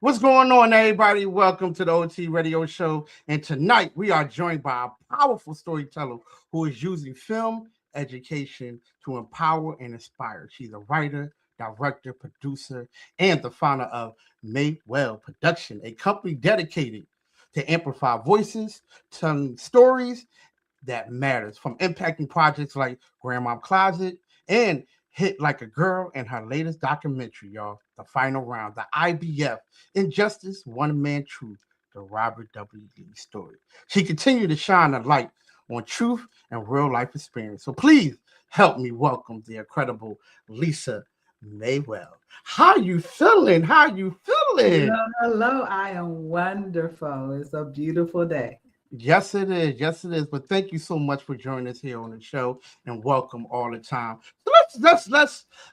What's going on, everybody? Welcome to the OT Radio Show. And tonight we are joined by a powerful storyteller who is using film education to empower and inspire. She's a writer, director, producer, and the founder of Maydwell Productions, a company dedicated to amplify voices, telling stories that matters, from impacting projects like Grandma Closet and Hit Like a Girl and her latest documentary, y'all, The Final Round, the IBF, Injustice, One Man Truth, the Robert W. Lee story. She continued to shine a light on truth and real life experience. So please help me welcome the incredible Lisa Maydwell. How you feeling? How you feeling? Hello. I am wonderful. It's a beautiful day. Yes, it is. Yes, it is. But thank you so much for joining us here on the show, and welcome all the time. So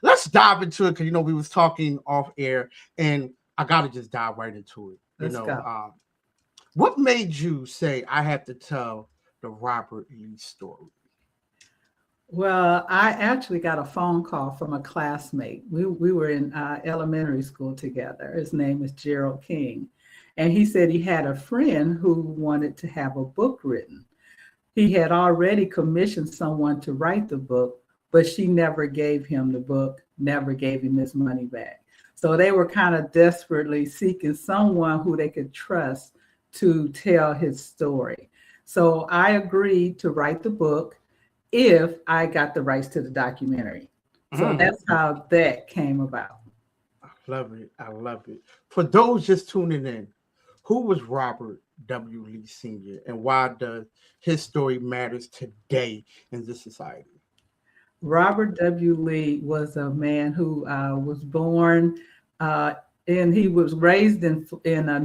let's dive into it, because we was talking off air, and I gotta just dive right into it. Let's go. What made you say I have to tell the Robert Lee story? Well, I actually got a phone call from a classmate. We were in elementary school together. His name is Gerald King. And he said he had a friend who wanted to have a book written. He had already commissioned someone to write the book, but she never gave him the book, never gave him his money back. So they were kind of desperately seeking someone who they could trust to tell his story. So I agreed to write the book if I got the rights to the documentary. So that's how that came about. I love it. I love it. For those just tuning in, who was Robert W. Lee Sr. and why does his story matters today in this society? Robert W. Lee was a man who was born and he was raised in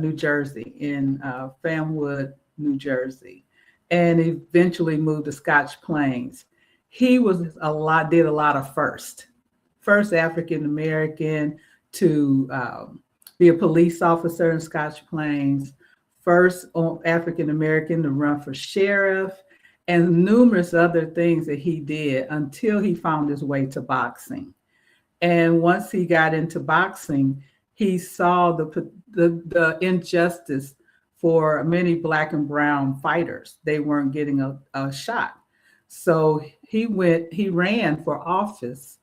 New Jersey, in Famwood, New Jersey, and eventually moved to Scotch Plains. He did a lot of first African American to be a police officer in Scotch Plains, first African American to run for sheriff, and numerous other things that he did until he found his way to boxing. And once he got into boxing, he saw the injustice for many Black and brown fighters. They weren't getting a shot. So he ran for office,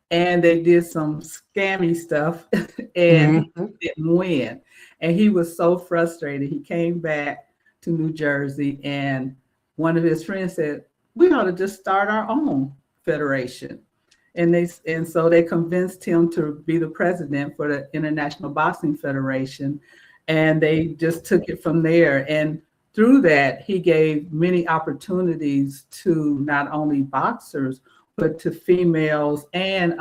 and they did some scammy stuff and he didn't win. And he was so frustrated. He came back to New Jersey, and one of his friends said, we ought to just start our own federation. And so they convinced him to be the president for the International Boxing Federation. And they just took it from there. And through that, he gave many opportunities to not only boxers, but to females and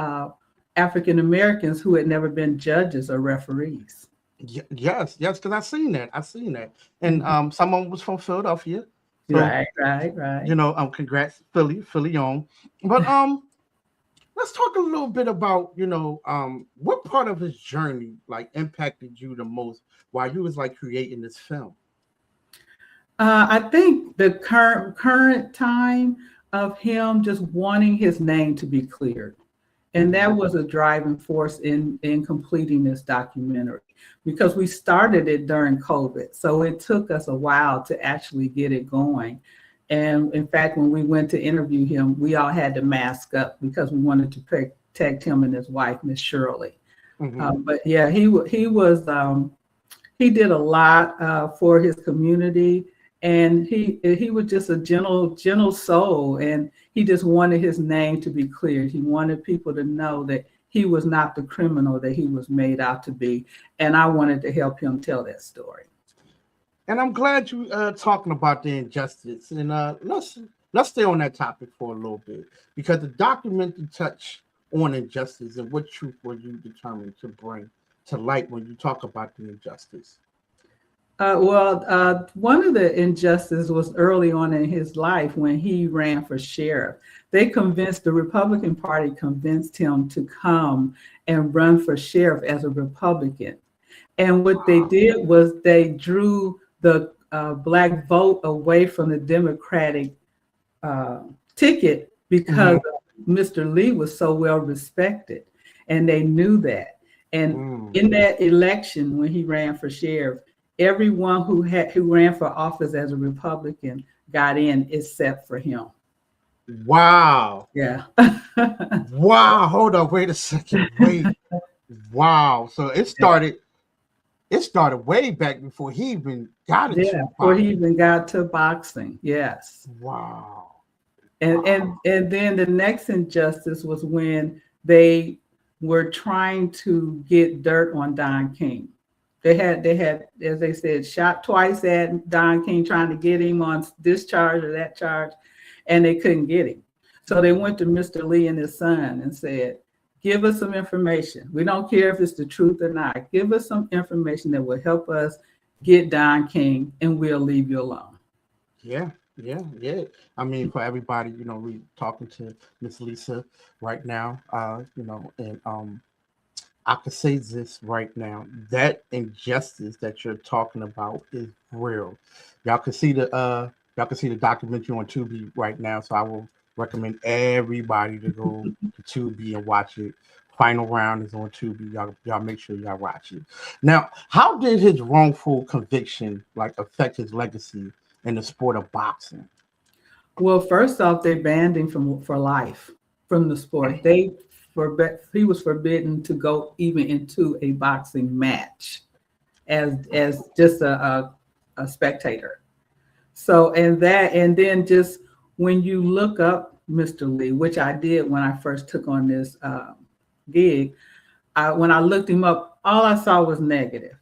African Americans who had never been judges or referees. Yes, because I've seen that. And someone was from Philadelphia. So, right. Congrats, Philly on. But let's talk a little bit about, what part of his journey impacted you the most while you was creating this film? I think the current time of him just wanting his name to be cleared. And that was a driving force in completing this documentary, because we started it during COVID. So it took us a while to actually get it going. And in fact, when we went to interview him, we all had to mask up because we wanted to protect him and his wife, Miss Shirley. But yeah, he did a lot for his community. And he was just a gentle soul, and he just wanted his name to be cleared. He wanted people to know that he was not the criminal that he was made out to be, and I wanted to help him tell that story. And I'm glad you talking about the injustice, and let's stay on that topic for a little bit, because the documentary touched on injustice, and what truth were you determined to bring to light when you talk about the injustice? One of the injustices was early on in his life when he ran for sheriff. The Republican Party convinced him to come and run for sheriff as a Republican. And what they did was they drew the Black vote away from the Democratic ticket because Mr. Lee was so well respected. And they knew that. And in that election, when he ran for sheriff, everyone who ran for office as a Republican got in except for him. Wow. Yeah. Wow. Hold on. Wait a second. Wait. Wow. So it started way back before he even got into boxing. Before he even got to boxing. Yes. Wow. And then the next injustice was when they were trying to get dirt on Don King. They had, as they said, shot twice at Don King, trying to get him on this charge or that charge, and they couldn't get him. So they went to Mr. Lee and his son and said, give us some information. We don't care if it's the truth or not. Give us some information that will help us get Don King, and we'll leave you alone. Yeah. I mean, for everybody, we talking to Miss Lisa right now, and I could say this right now: that injustice that you're talking about is real. Y'all can see the documentary on Tubi right now, so I will recommend everybody to go to Tubi and watch it. Final Round is on Tubi. Y'all make sure y'all watch it. Now, how did his wrongful conviction affect his legacy in the sport of boxing? Well, first off, they banned him for life from the sport. He was forbidden to go even into a boxing match as just a spectator. So and then just when you look up Mr. Lee, which I did when I first took on this gig, when I looked him up, all I saw was negative.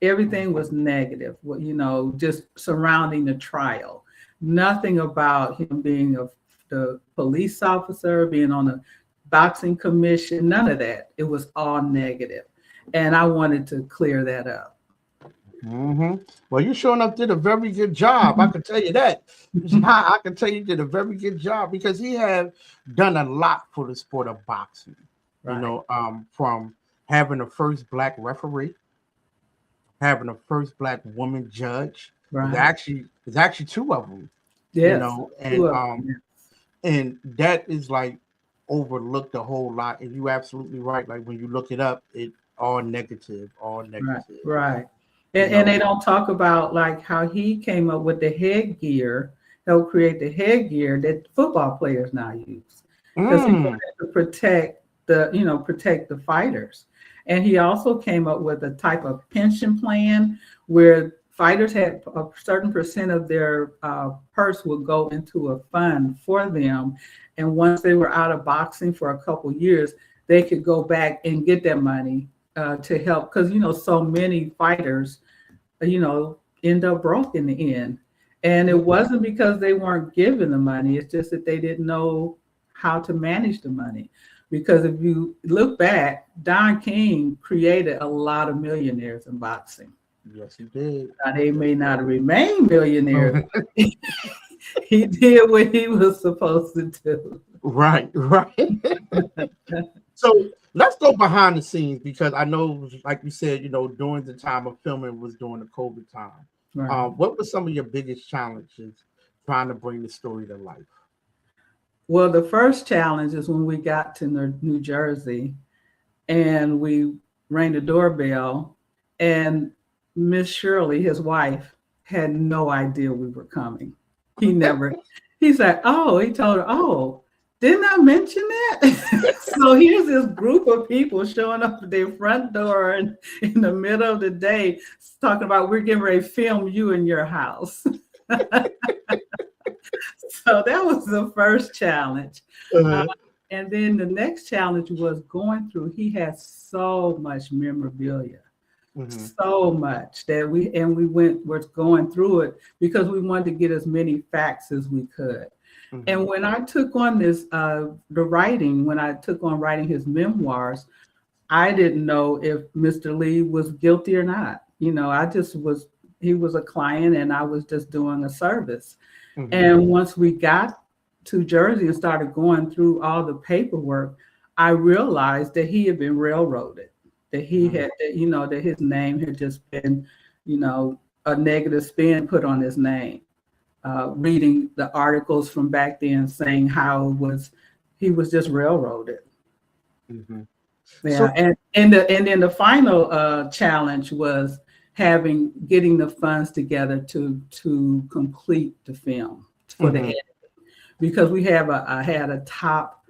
Everything was negative, just surrounding the trial. Nothing about him being the police officer, being on the boxing commission, none of that. It was all negative. And I wanted to clear that up. Well, you sure enough did a very good job. I can tell you that. I can tell you did a very good job because he had done a lot for the sport of boxing. Right. From having the first Black referee, having the first Black woman judge. Right. There's actually two of them. Yes. And that is overlooked a whole lot. And you're absolutely right. When you look it up, it all negative. Right. And they don't talk about how he came up with the headgear, helped create the headgear that football players now use. Because he wanted to protect the fighters. And he also came up with a type of pension plan where fighters had a certain percent of their purse would go into a fund for them. And once they were out of boxing for a couple years, they could go back and get that money to help. Because, so many fighters, end up broke in the end. And it wasn't because they weren't given the money. It's just that they didn't know how to manage the money. Because if you look back, Don King created a lot of millionaires in boxing. Yes, he did. Now, they may not remain millionaires. He did what he was supposed to do. Right. So let's go behind the scenes because I know, like you said, during the time of filming was during the COVID time. Right. What were some of your biggest challenges trying to bring the story to life? Well, the first challenge is when we got to New Jersey and we rang the doorbell and Miss Shirley, his wife, had no idea we were coming. He's like, he told her, didn't I mention that? So here's this group of people showing up at their front door in the middle of the day talking about we're getting ready to film you in your house. So that was the first challenge. And then the next challenge was going through, he has so much memorabilia, so much that we was going through it because we wanted to get as many facts as we could. And when I took on this, when I took on writing his memoirs, I didn't know if Mr. Lee was guilty or not. He was a client and I was just doing a service. And once we got to Jersey and started going through all the paperwork, I realized that he had been railroaded, that he had, that his name had just been, a negative spin put on his name. Reading the articles from back then saying how he was just railroaded. So Yeah, and then the final challenge was getting the funds together to complete the film for the mhm, edit, because I had a top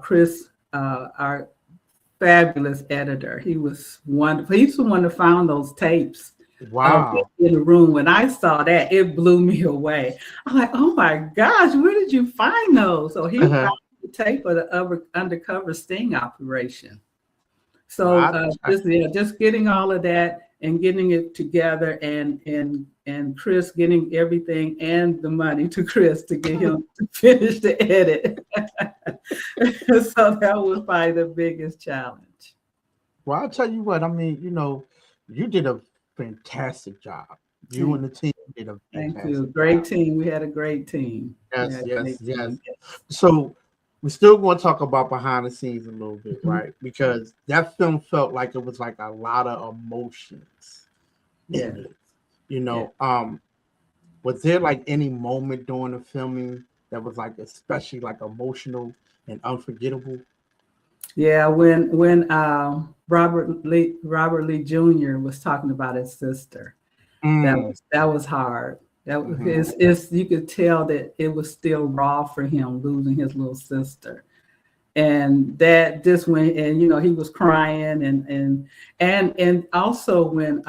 Chris, our fabulous editor. He was wonderful. He's the one that found those tapes wow. in the room. When I saw that, it blew me away. I'm like, oh my gosh, where did you find those? So he Uh-huh. found the tape of the undercover sting operation. So Wow. just getting all of that and getting it together, and Chris getting everything and the money to Chris to get him to finish the edit. So that was probably the biggest challenge. Well, I'll tell you what, I mean, you did a fantastic job. You and Thank, the team did a thank you. fantastic job. Great team. We had a great team. We Yes, had a yes, great yes. team. So we're still going to talk about behind the scenes a little bit, Mhm. right? Because that film felt like it was like a lot of emotions in Yes. it. Yeah. Was there like any moment during the filming that was like especially like emotional and unforgettable? Yeah, when Robert Lee Jr. was talking about his sister, Mm, that was hard. That was mhm. it's you could tell that it was still raw for him losing his little sister. And that just went, and he was crying, and also when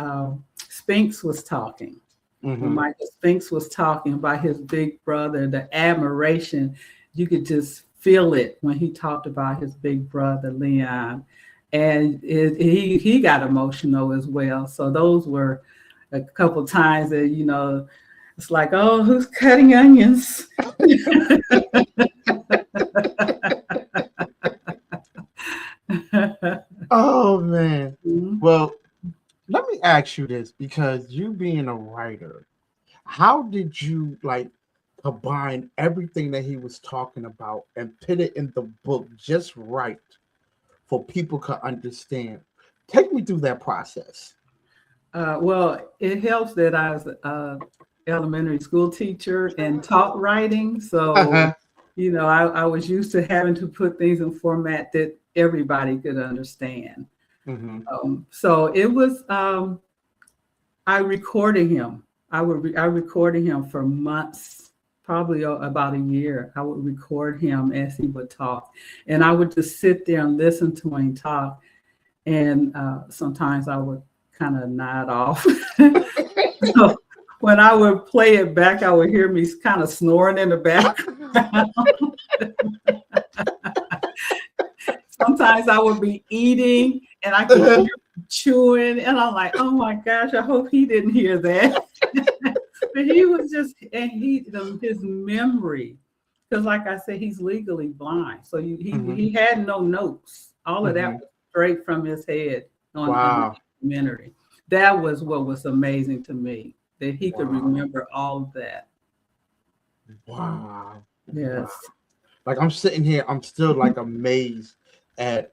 Spinks was talking, when Mhm. Michael Spinks was talking about his big brother, the admiration, you could just feel it when he talked about his big brother Leon, and he got emotional as well. So those were a couple times that it's like, oh, who's cutting onions? Oh man. Mhm. Well, let me ask you this because you being a writer, how did you like combine everything that he was talking about and put it in the book just right for people to understand? Take me through that process. Well, it helps that I was a elementary school teacher and taught writing. So, I was used to having to put things in format that everybody could understand. Hmm. So it was, I recorded him. I recorded him for months, probably about a year. I would record him as he would talk. And I would just sit there and listen to him talk. And sometimes I would kind of nod off. So when I would play it back, I would hear me kind of snoring in the background. Sometimes I would be eating and I could hear him chewing, and I'm like, oh my gosh, I hope he didn't hear that. But he was just, and his memory, because like I said, he's legally blind, so Hmm. he had no notes. All of that Hmm. was straight from his head on the Wow. documentary. That was what was amazing to me, that he could Wow. remember all of that. Wow. Wow. Yes. Like I'm sitting here, I'm still like amazed at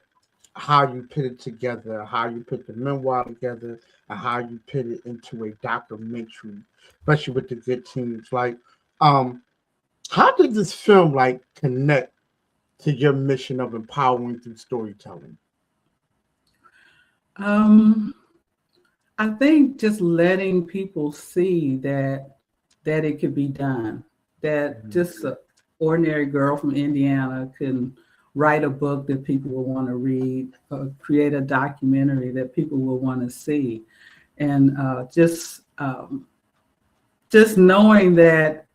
how you put it together, how you put the memoir together, and how you put it into a documentary, especially with the good teams. Like, um, how did this film like connect to your mission of empowering through storytelling? Um, I think just letting people see that it could be done, that Mhm. just an ordinary girl from Indiana can write a book that people will want to read, create a documentary that people will want to see, and just knowing that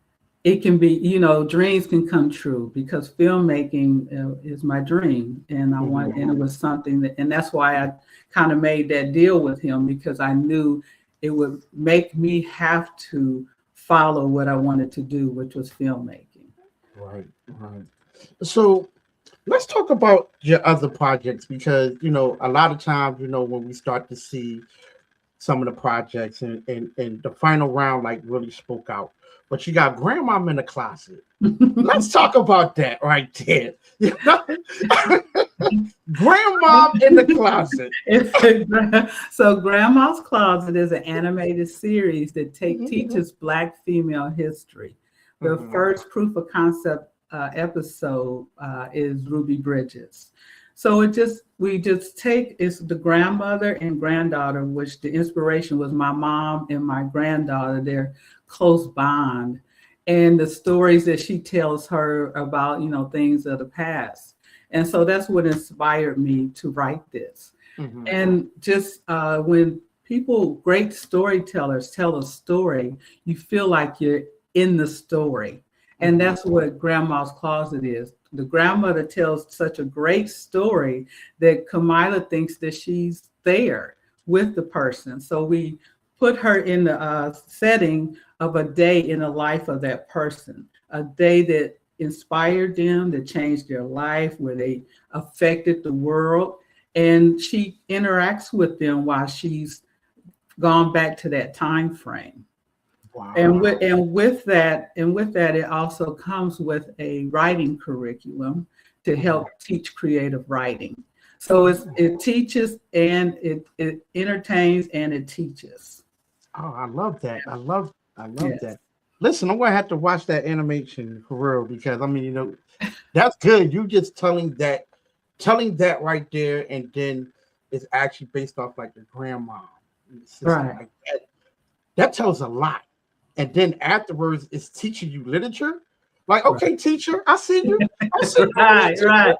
it can be, dreams can come true, because filmmaking is my dream, and Mhm. and it was something that, and that's why I kind of made that deal with him, because I knew it would make me have to follow what I wanted to do, which was filmmaking. Right, right. So let's talk about your other projects because a lot of times when we start to see some of the projects and the final round like really spoke out. But you got Grandmom in the Closet. Let's talk about that right there. Grandmom in the Closet. So Grandma's Closet is an animated series that teaches Black female history. The Mhm. first proof of concept episode is Ruby Bridges. So we just take, it's the grandmother and granddaughter, which the inspiration was my mom and my granddaughter, their close bond, and the stories that she tells her about, things of the past. And so that's what inspired me to write this. Mm-hmm. And just when great storytellers tell a story, you feel like you're in the story. And that's what Grandma's Closet is. The grandmother tells such a great story that Kamila thinks that she's there with the person. So we put her in the setting of a day in the life of that person, a day that inspired them, that changed their life, where they affected the world. And she interacts with them while she's gone back to that time frame. Wow. And with that, it also comes with a writing curriculum to help teach creative writing. So it teaches and it entertains and it teaches. Oh, I love that. I love that. Listen, I'm gonna have to watch that animation for real, because I mean, that's good. You just telling that right there, and then it's actually based off like the grandma. Right. Like that tells a lot. And then afterwards, it's teaching you literature. Like, okay, teacher, I see you. I see you. Right.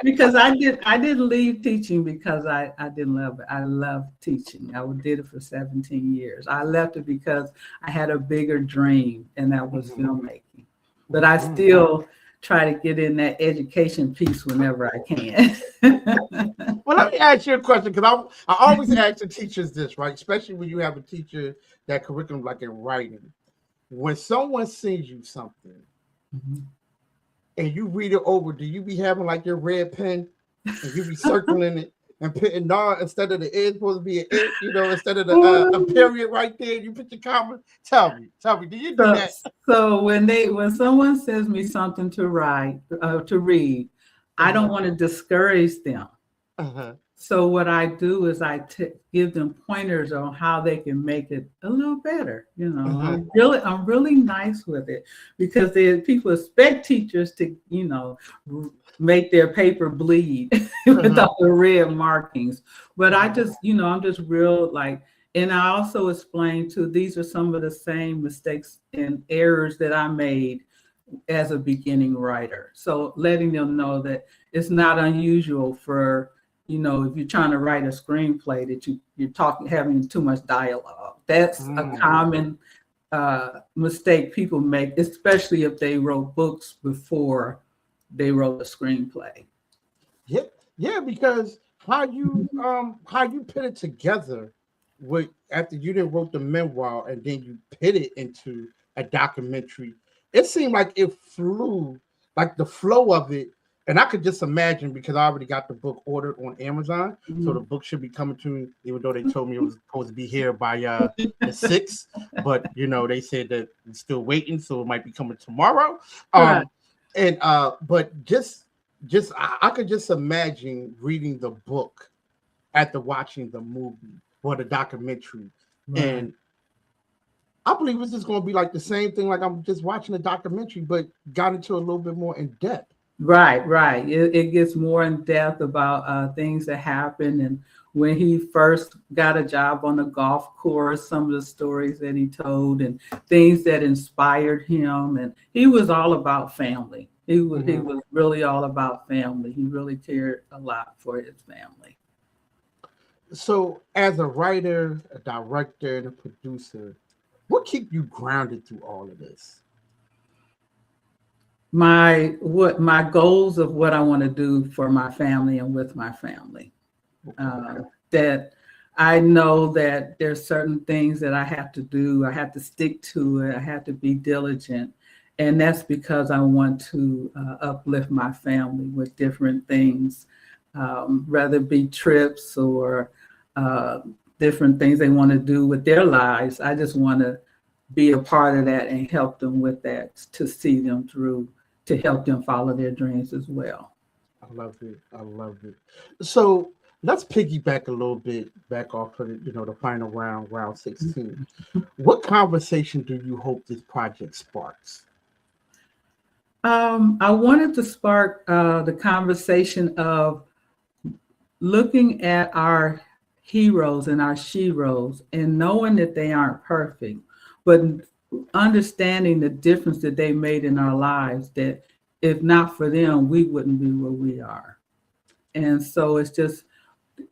Because I didn't leave teaching because I didn't love it. I loved teaching. I did it for 17 years. I left it because I had a bigger dream, and that was filmmaking. But I still try to get in that education piece whenever I can. Well, let me ask you a question, because I always ask the teachers this, right? Especially when you have a teacher that curriculum like in writing. When someone sends you something and you read it over, do you be having like your red pen and you be circling it and putting "not" instead of the "is" supposed to be an "it"? Instead of the a period right there, you put your comma. Tell me, do you do that? So when someone sends me something to read, I don't want to discourage them. So what I do is I give them pointers on how they can make it a little better. I'm really nice with it, because people expect teachers to, make their paper bleed with all the red markings. But I just, I'm just real like, and I also explain too, these are some of the same mistakes and errors that I made as a beginning writer. So letting them know that it's not unusual for, if you're trying to write a screenplay, that you're having too much dialogue. That's a common mistake people make, especially if they wrote books before they wrote a screenplay. Yeah, because how you put it together after you didn't wrote the memoir and then you put it into a documentary, it seemed like it flew, like the flow of it. And I could just imagine, because I already got the book ordered on Amazon. So the book should be coming to me, even though they told me it was supposed to be here by the 6th. But, they said that it's still waiting. So it might be coming tomorrow. But I could just imagine reading the book after watching the movie or the documentary. And I believe it's just going to be like the same thing. Like I'm just watching a documentary, but got into a little bit more in depth. Right. It gets more in depth about things that happened, and when he first got a job on the golf course, some of the stories that he told and things that inspired him. And he was all about family. He was really all about family. He really cared a lot for his family. So as a writer, a director, and a producer, what keep you grounded through all of this? My goals of what I want to do for my family and with my family. That I know that there's certain things that I have to do. I have to stick to it. I have to be diligent. And that's because I want to uplift my family with different things, whether it be trips or different things they want to do with their lives. I just want to be a part of that and help them with that, to see them through, to help them follow their dreams as well. I love it. So let's piggyback a little bit back off of the final round 16. What conversation do you hope this project sparks? I wanted to spark the conversation of looking at our heroes and our sheroes and knowing that they aren't perfect, but understanding the difference that they made in our lives, that if not for them, we wouldn't be where we are. And so it's just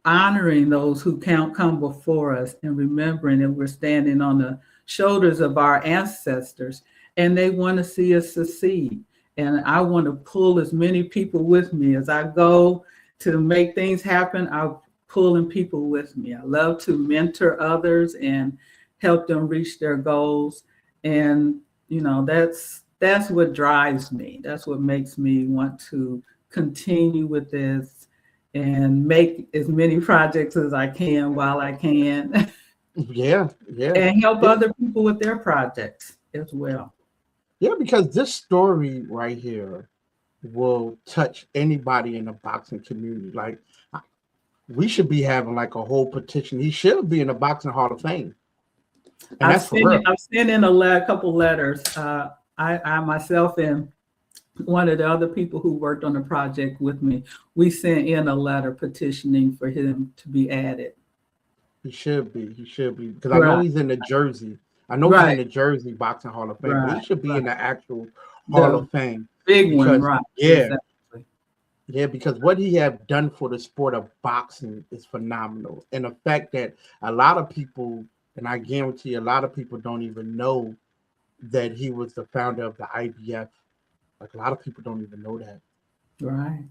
honoring those who can't come before us and remembering that we're standing on the shoulders of our ancestors and they want to see us succeed. And I want to pull as many people with me as I go to make things happen. I'm pulling people with me. I love to mentor others and help them reach their goals. And that's what drives me. That's what makes me want to continue with this and make as many projects as I can while I can, Yeah, yeah, and help yeah, other people with their projects as well. yeah. Because this story right here will touch anybody in the boxing community. Like, we should be having like a whole petition. He should be in the Boxing Hall of Fame, and that's for real. I've sent in couple letters. I myself and one of the other people who worked on the project with me, we sent in a letter petitioning for him to be added. He should be. He should be because I know Right, he's in the Jersey. I know he's in right, the Jersey Boxing Hall of Fame, but he right, should be right. in the actual Hall The of Fame big one, because right? yeah, Exactly. yeah, because what he have done for the sport of boxing is phenomenal, and the fact that a lot of people, and I guarantee a lot of people don't even know that he was the founder of the IBF. Like a lot of people don't even know that Right,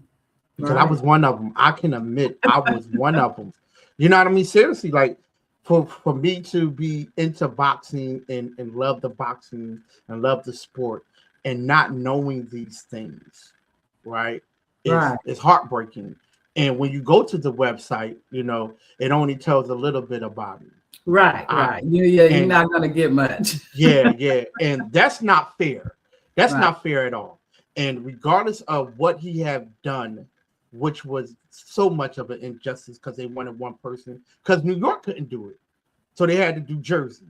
because I right, was one of them. I can admit I was one of them. You know what I mean? Seriously, like for me to be into boxing and love the boxing and love the sport and not knowing these things, right, right, is heartbreaking. And when you go to the website, it only tells a little bit about it. right, I right. You're and not gonna get much. Yeah, yeah, and that's not fair. That's Right, not fair at all. And regardless of what he have done, which was so much of an injustice because they wanted one person, because New York couldn't do it, so they had to do Jersey.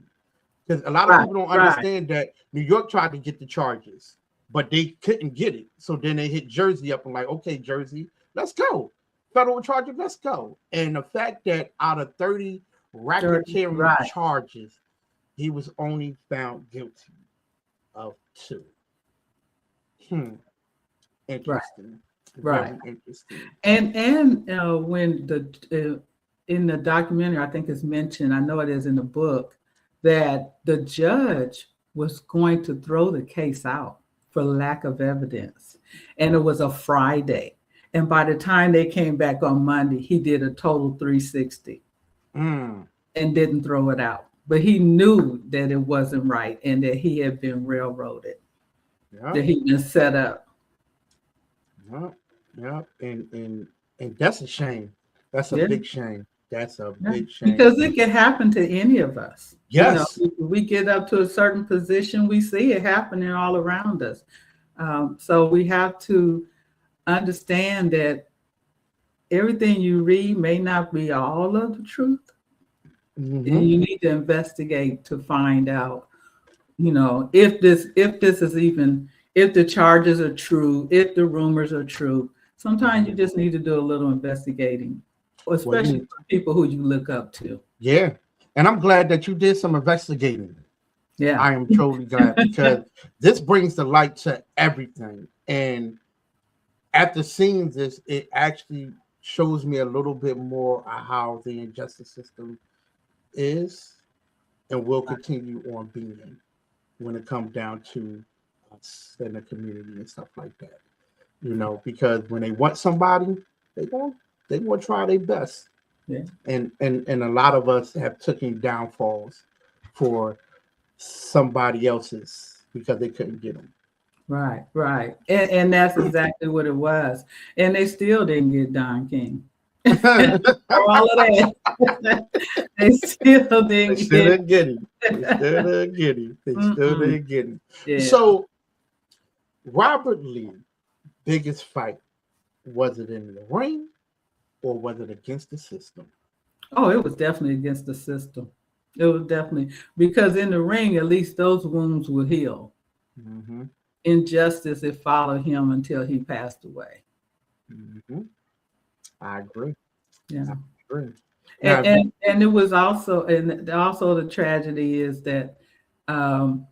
Because a lot of right, people don't right, understand that New York tried to get the charges, but they couldn't get it. So then they hit Jersey up and like, okay, Jersey, let's go. Federal charges, let's go. And the fact that out of 30 racketeering right, charges, he was only found guilty of 2. Hmm. right, Interesting. right. Very interesting. And when in the documentary, I think it's mentioned, I know it is in the book, that the judge was going to throw the case out for lack of evidence. And it was a Friday. And by the time they came back on Monday, he did a total 360 Mm. and didn't throw it out. But he knew that it wasn't right and that he had been railroaded, Yeah. that he'd been set up. Yeah. Yeah. And that's a shame. That's a Yeah. big shame. That's a Yeah, big shame. because it can happen to any of us. Yes. If we get up to a certain position, we see it happening all around us. So we have to understand that everything you read may not be all of the truth, and Mm-hmm. you need to investigate to find out, if this is even, if the charges are true, if the rumors are true. Sometimes Mm-hmm. you just need to do a little investigating, Well, especially for people who you look up to. yeah. And I'm glad that you did some investigating. Yeah. I am totally glad because this brings the light to everything. And after seeing this, it actually shows me a little bit more of how the injustice system is and will continue on being when it comes down to us in the community and stuff like that. Because when they want somebody, they going they want to try their best. Yeah. And a lot of us have taken downfalls for somebody else's because they couldn't get them. Right, right. And that's exactly what it was. And they still didn't get Don King. For all of that. They still They didn't still get didn't get him. They still didn't get him. They still Mm-mm. didn't get him. Yeah. So Robert Lee, biggest fight, was it in the ring or was it against the system? Oh, it was definitely against the system. It was definitely because in the ring, at least those wounds will heal. Mm-hmm. injustice, it followed him until he passed away. Mm-hmm. I agree. Yeah. I agree. Now, And it was also, and also the tragedy is that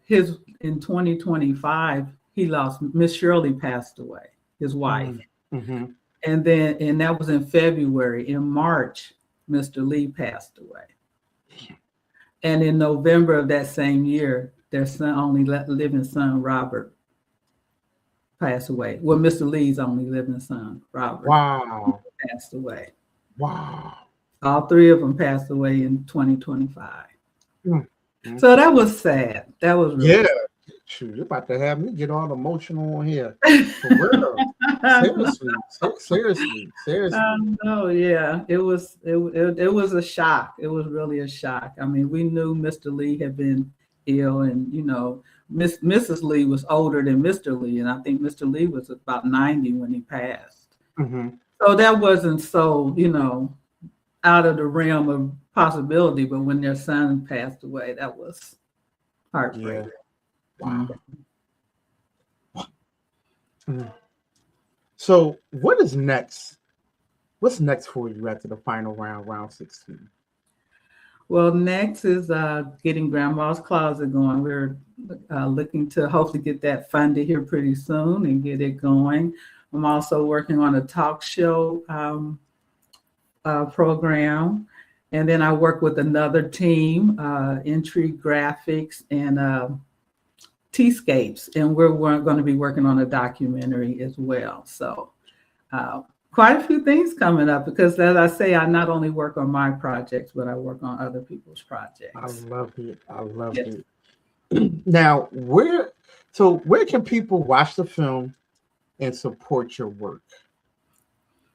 his in 2025 he lost, Miss Shirley passed away, his wife. mm-hmm. And that was in February. In March, Mr. Lee passed away. And in November of that same year, their son, only living son, Robert, passed away. Well, Mr. Lee's only living son, Robert, Wow. passed away. Wow. All three of them passed away in 2025. Mm-hmm. So that was sad. That was really sad. Shoot, you're about to have me get all emotional on here. For real. Seriously. No, yeah, it was a shock. It was really a shock. I mean, we knew Mr. Lee had been ill, and Mrs. Lee was older than Mr. Lee, and I think Mr. Lee was about 90 when he passed. Mm-hmm. So that wasn't so out of the realm of possibility. But when their son passed away, that was heartbreaking. Yeah. Wow. Mm. So what is next? What's next for you after the final round 16? Well, next is getting Grandma's Closet going. We're looking to hopefully get that funded here pretty soon and get it going. I'm also working on a talk show program. And then I work with another team, Entry Graphics and T-Scapes, and we're going to be working on a documentary as well. So quite a few things coming up, because as I say, I not only work on my projects, but I work on other people's projects. I love it. Now, where can people watch the film and support your work?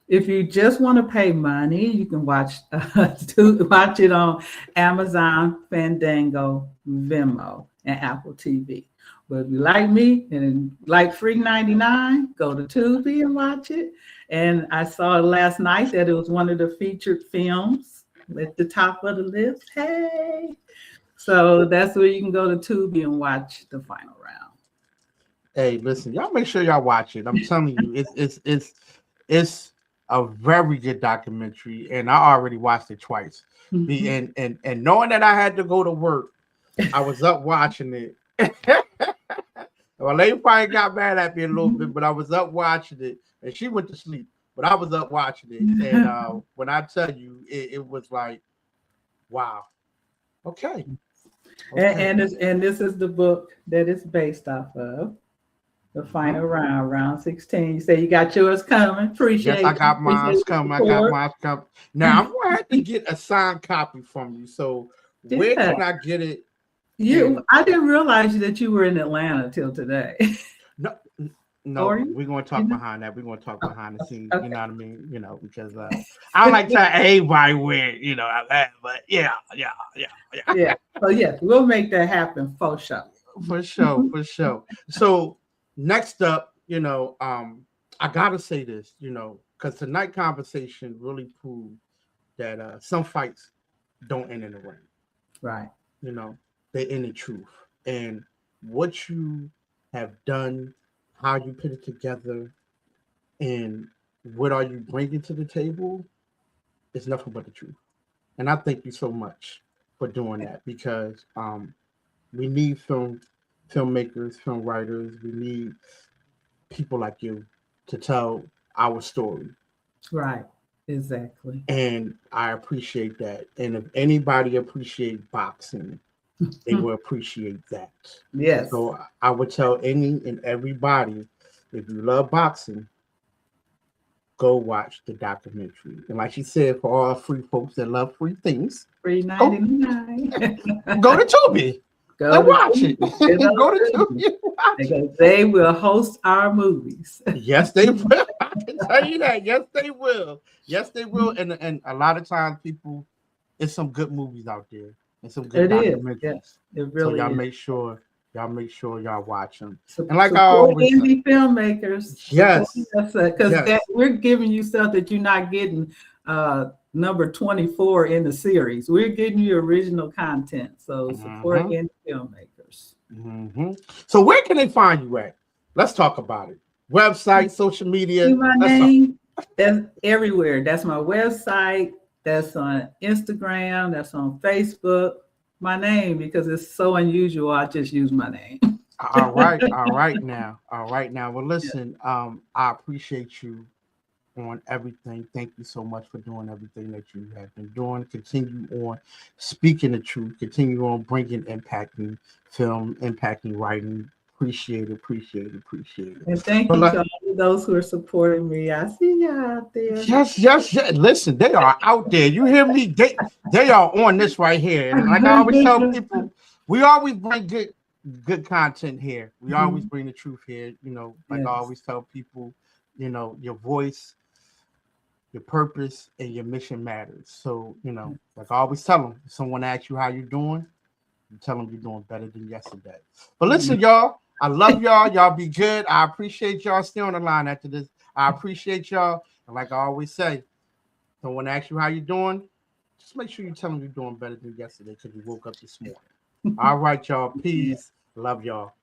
If you just want to pay money, you can watch it on Amazon, Fandango, Vimeo, and Apple TV. But if you like me and like free 99, go to Tubi and watch it. And I saw last night that it was one of the featured films at the top of the list. Hey, so that's where you can go to Tubi and watch the final round. Hey, listen, y'all make sure y'all watch it. I'm telling you, it's a very good documentary, and I already watched it twice. Mm-hmm. And knowing that I had to go to work, I was up watching it. Well, lady probably got mad at me a little bit, but I was up watching it, and she went to sleep. But I was up watching it, and when I tell you, it was like, wow, okay. And this is the book that it's based off of. The final round 16. You say you got yours coming. Appreciate it. Yes, I got mine coming. Now I'm gonna have to get a signed copy from you. So where can I get it? I didn't realize that you were in Atlanta till today. No, we're gonna talk behind that. We're gonna talk behind the scenes. Okay. You know what I mean? Because I don't like to tell everybody where, but yeah. So yes, we'll make that happen for sure. For sure. So next up, I gotta say this, because tonight's conversation really proved that some fights don't end in the ring. Right. They end in truth. And what you have done, how you put it together, and what are you bringing to the table is nothing but the truth. And I thank you so much for doing that, because we need filmmakers, film writers. We need people like you to tell our story. Right, exactly. And I appreciate that. And if anybody appreciates boxing, they will appreciate that. Yes. So I would tell any and everybody, if you love boxing, go watch the documentary. And like she said, for all free folks that love free things, free 99. Go to Tubi. Go watch it. Go to Tubi. Because they will host our movies. Yes, they will. I can tell you that. Yes, they will. And a lot of times, people, it's some good movies out there and some good documentaries. Yes, it really so is. Make sure y'all watch them. And like I always indie filmmakers. Yes, because we're giving you stuff that you're not getting. Number 24 in the series. We're getting you original content, so support indie filmmakers. So where can they find you at? Let's talk about it. Website, social media. See my Let's talk. name? That's everywhere. That's my website. That's on Instagram. That's on Facebook. My name, because it's so unusual. I just use my name. All right, all right now. All right now. Well, Yeah. listen, I appreciate you on everything. Thank you so much for doing everything that you have been doing. Continue on speaking the truth. Continue on bringing impacting film, impacting writing. Appreciate it, appreciate it, appreciate it. And thank But you like, to all of those who are supporting me. I see you out there. yes, yes, yes. Listen, they are out there. You hear me? They are on this right here. And like I always tell people, we always bring good content here. We always Mhm. bring the truth here. Like I Yes. always tell people, your voice, your purpose, and your mission matters. So, like I always tell them, if someone asks you how you're doing, you tell them you're doing better than yesterday. But listen, y'all, I love y'all. Y'all be good. I appreciate y'all. Stay on the line after this. I appreciate y'all. And like I always say, someone asks you how you're doing, just make sure you tell them you're doing better than yesterday because you woke up this morning. All right, y'all. Yeah. Peace. Love y'all.